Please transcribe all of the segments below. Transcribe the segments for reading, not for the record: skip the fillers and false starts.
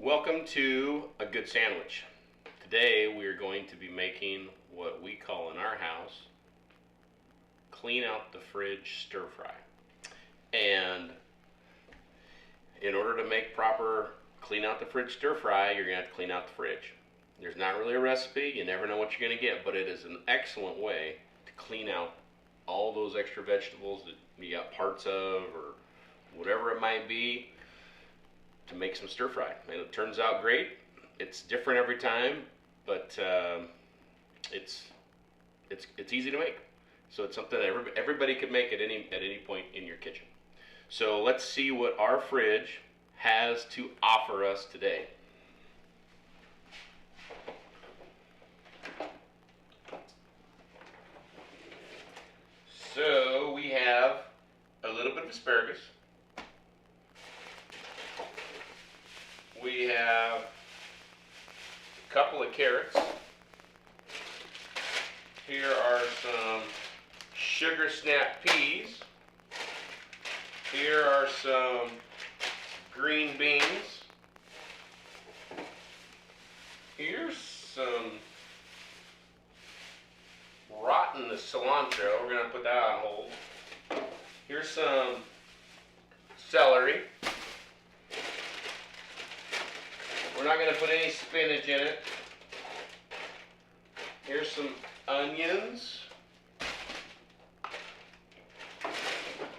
Welcome to A Good Sandwich. Today we are going to be making what we call in our house clean out the fridge stir fry. And in order to make proper clean out the fridge stir fry, you're going to have to clean out the fridge. There's not really a recipe, you never know what you're going to get, but it is an excellent way to clean out all those extra vegetables that you got parts of or whatever it might be, to make some stir fry. And it turns out great. It's different every time, but it's easy to make. So it's something that everybody could make at any point in your kitchen. So let's see what our fridge has to offer us today. So we have a little bit of asparagus. We have a couple of carrots. Here are some sugar snap peas. Here are some green beans. Here's some rotten cilantro. We're going to put that on hold. Here's some celery. We're not going to put any spinach in it. Here's some onions.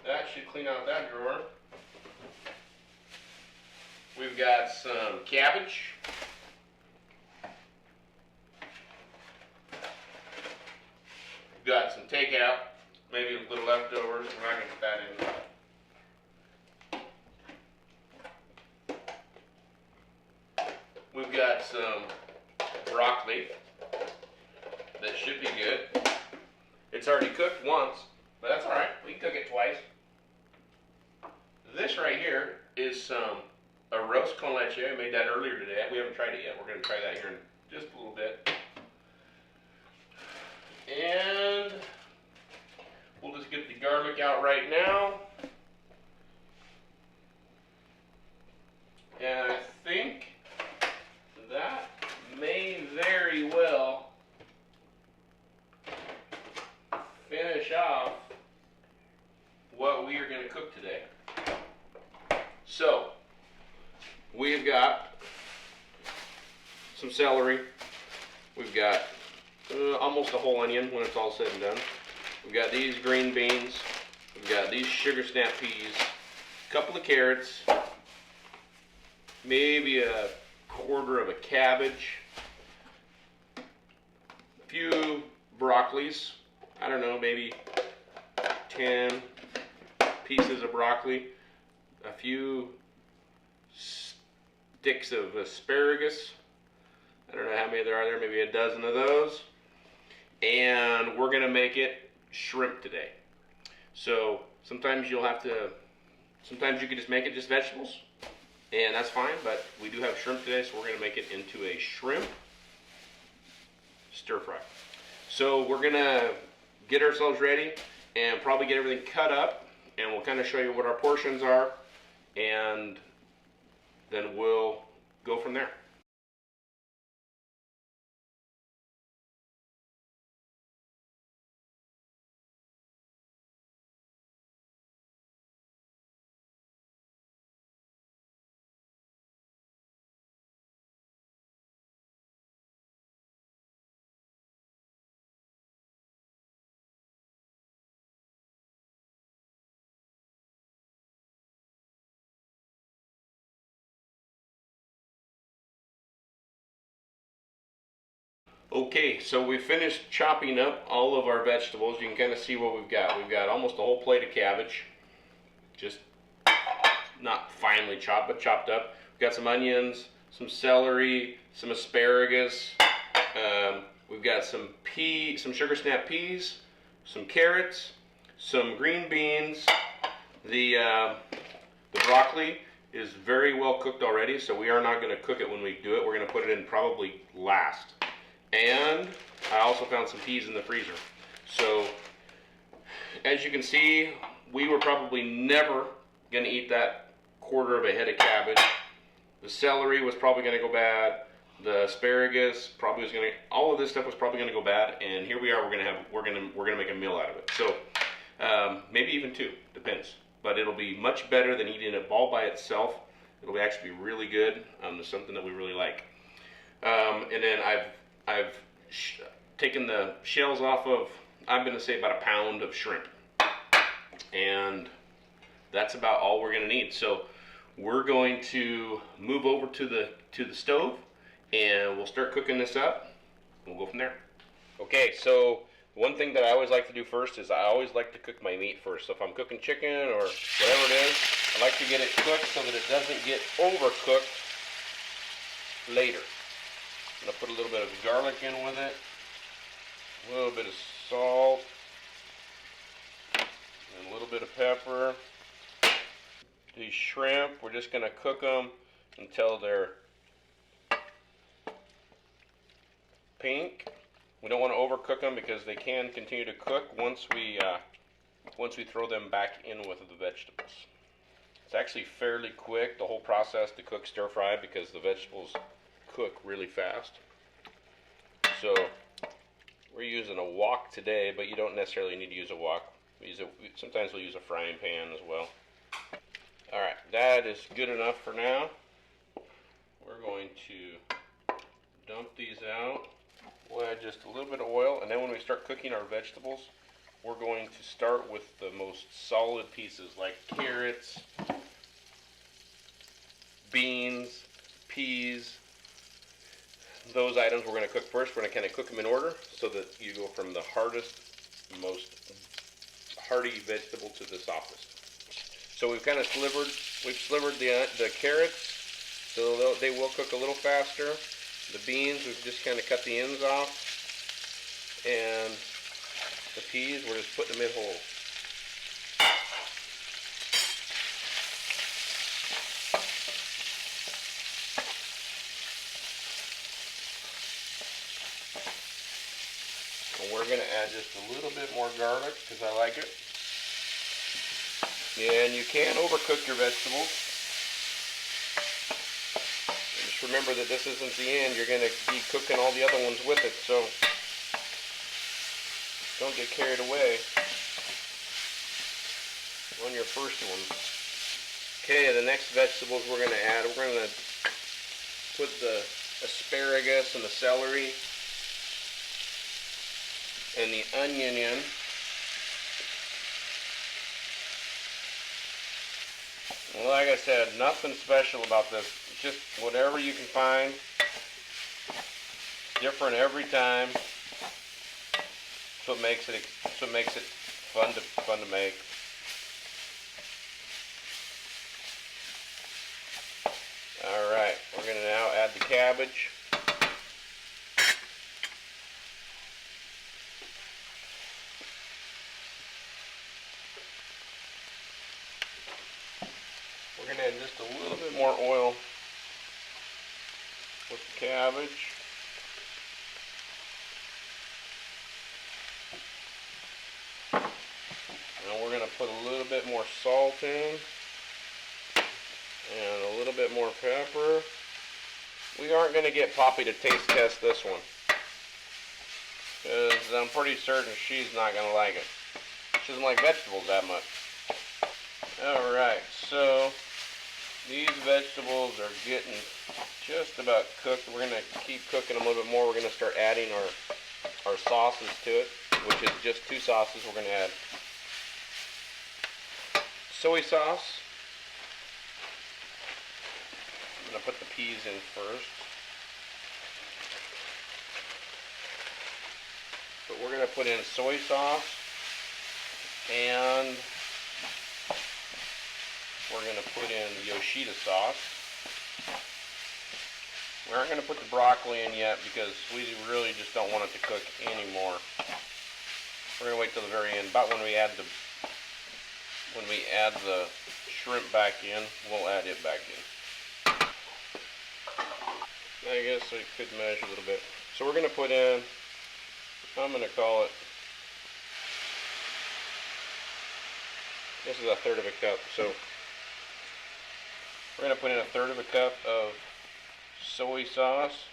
That should clean out that drawer. We've got some cabbage. We've got some takeout, maybe a little leftovers. We're not going to put that in. We've got some broccoli that should be good. It's already cooked once, but that's all right. We can cook it twice. This right here is a roast con leche. I made that earlier today. We haven't tried it yet. We're going to try that here in just a little bit. And we'll just get the garlic out right now. And I think that may very well finish off what we are going to cook today. So, we've got some celery. We've got almost a whole onion when it's all said and done. We've got these green beans. We've got these sugar snap peas. A couple of carrots. Maybe a quarter of a cabbage, a few broccolis, I don't know, maybe 10 pieces of broccoli, a few sticks of asparagus, I don't know how many there are there, maybe a dozen of those, and we're going to make it shrimp today. So sometimes you can just make it just vegetables, and that's fine, but we do have shrimp today, so we're going to make it into a shrimp stir fry. So we're going to get ourselves ready and probably get everything cut up, and we'll kind of show you what our portions are, and then we'll go from there. Okay, so we finished chopping up all of our vegetables. You can kind of see what we've got. We've got almost a whole plate of cabbage, just not finely chopped, but chopped up. We've got some onions, some celery, some asparagus. We've got some sugar snap peas, some carrots, some green beans. The broccoli is very well cooked already, so we are not going to cook it when we do it. We're going to put it in probably last. And I also found some peas in the freezer. So as you can see, we were probably never going to eat that quarter of a head of cabbage. The celery was probably going to go bad. The asparagus probably was going to. All of this stuff was probably going to go bad. And here we are. We're gonna make a meal out of it. So maybe even two, depends. But it'll be much better than eating it all by itself. It'll actually be really good. It's something that we really like. And then I've taken the shells off of, I'm going to say about a pound of shrimp. And that's about all we're going to need. So we're going to move over to the stove and we'll start cooking this up. We'll go from there. Okay, so one thing that I always like to do first is I always like to cook my meat first. So if I'm cooking chicken or whatever it is, I like to get it cooked so that it doesn't get overcooked later. I'm going to put a little bit of garlic in with it, a little bit of salt, and a little bit of pepper. These shrimp, we're just going to cook them until they're pink. We don't want to overcook them because they can continue to cook once we throw them back in with the vegetables. It's actually fairly quick, the whole process to cook stir fry, because the vegetables cook really fast. So we're using a wok today, but you don't necessarily need to use a wok. Sometimes we'll use a frying pan as well. Alright, that is good enough for now. We're going to dump these out. We'll add just a little bit of oil, and then when we start cooking our vegetables, we're going to start with the most solid pieces like carrots, beans, peas. Those items we're going to cook first. We're going to kind of cook them in order so that you go from the hardest, most hearty vegetable to the softest. So we've kind of slivered the carrots, so they will cook a little faster. The beans, we've just kind of cut the ends off, and the peas, we're just putting them in whole. And we're going to add just a little bit more garlic because I like it. And you can overcook your vegetables. And just remember that this isn't the end. You're going to be cooking all the other ones with it, so don't get carried away on your first one. Okay, the next vegetables we're going to add, we're going to put the asparagus and the celery and the onion in. Well, like I said, nothing special about this. Just whatever you can find. Different every time. That's what makes it fun to make. All right, we're going to now add the cabbage. We're going to add just a little bit more oil with the cabbage. Now we're going to put a little bit more salt in and a little bit more pepper. We aren't going to get Poppy to taste test this one because I'm pretty certain she's not going to like it. She doesn't like vegetables that much. Alright, so these vegetables are getting just about cooked. We're going to keep cooking them a little bit more. We're going to start adding our sauces to it, which is just two sauces. We're going to add soy sauce. I'm going to put the peas in first. But we're going to put in soy sauce, and we're going to put in Yoshidas sauce. We aren't going to put the broccoli in yet because we really just don't want it to cook anymore. We're going to wait till the very end. About when we add the shrimp back in, we'll add it back in. I guess we could measure a little bit. So we're going to put in, I'm going to call it, this is 1/3 of a cup. So We're going to put in 1/3 of a cup of soy sauce.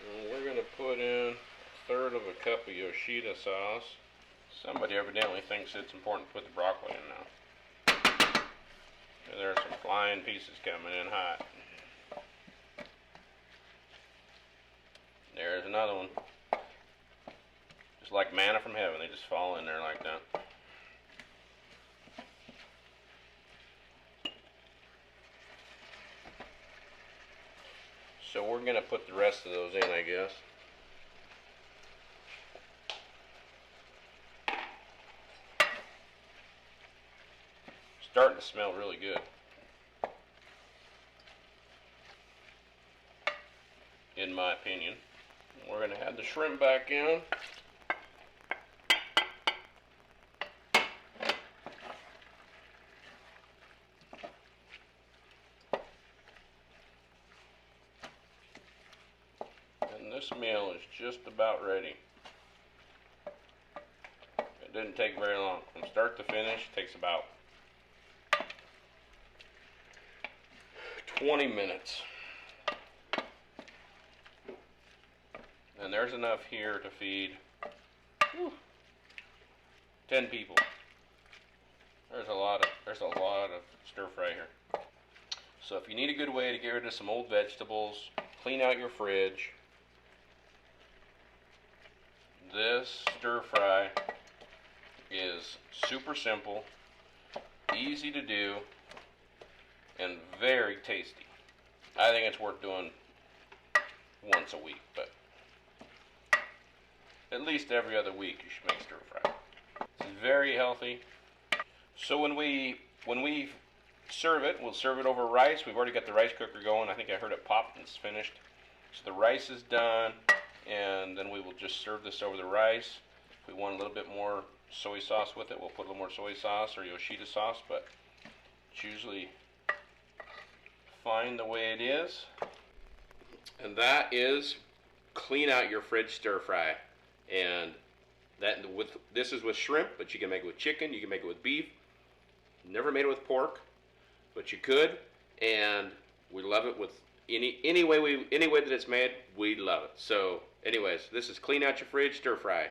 And we're going to put in 1/3 of a cup of Yoshida sauce. Somebody evidently thinks it's important to put the broccoli in now. And there are some flying pieces coming in hot. There's another one. Just like manna from heaven, they just fall in there like that. So we're going to put the rest of those in, I guess. Starting to smell really good, in my opinion. We're going to add the shrimp back in. And this meal is just about ready. It didn't take very long. From start to finish, it takes about 20 minutes. And there's enough here to feed 10 people. There's a lot of stir fry here. So if you need a good way to get rid of some old vegetables, clean out your fridge, this stir fry is super simple, easy to do, and very tasty. I think it's worth doing once a week, but at least every other week you should make stir fry. It's very healthy. So when we serve it, we'll serve it over rice. We've already got the rice cooker going. I think I heard it pop and it's finished. So the rice is done, and then we will just serve this over the rice. If we want a little bit more soy sauce with it, we'll put a little more soy sauce or Yoshida sauce, but it's usually fine the way it is. And that is clean out your fridge stir fry. And this is with shrimp, but you can make it with chicken, you can make it with beef. Never made it with pork, but you could, and we love it with any way that it's made. We love it. So anyways, this is clean out your fridge stir fry.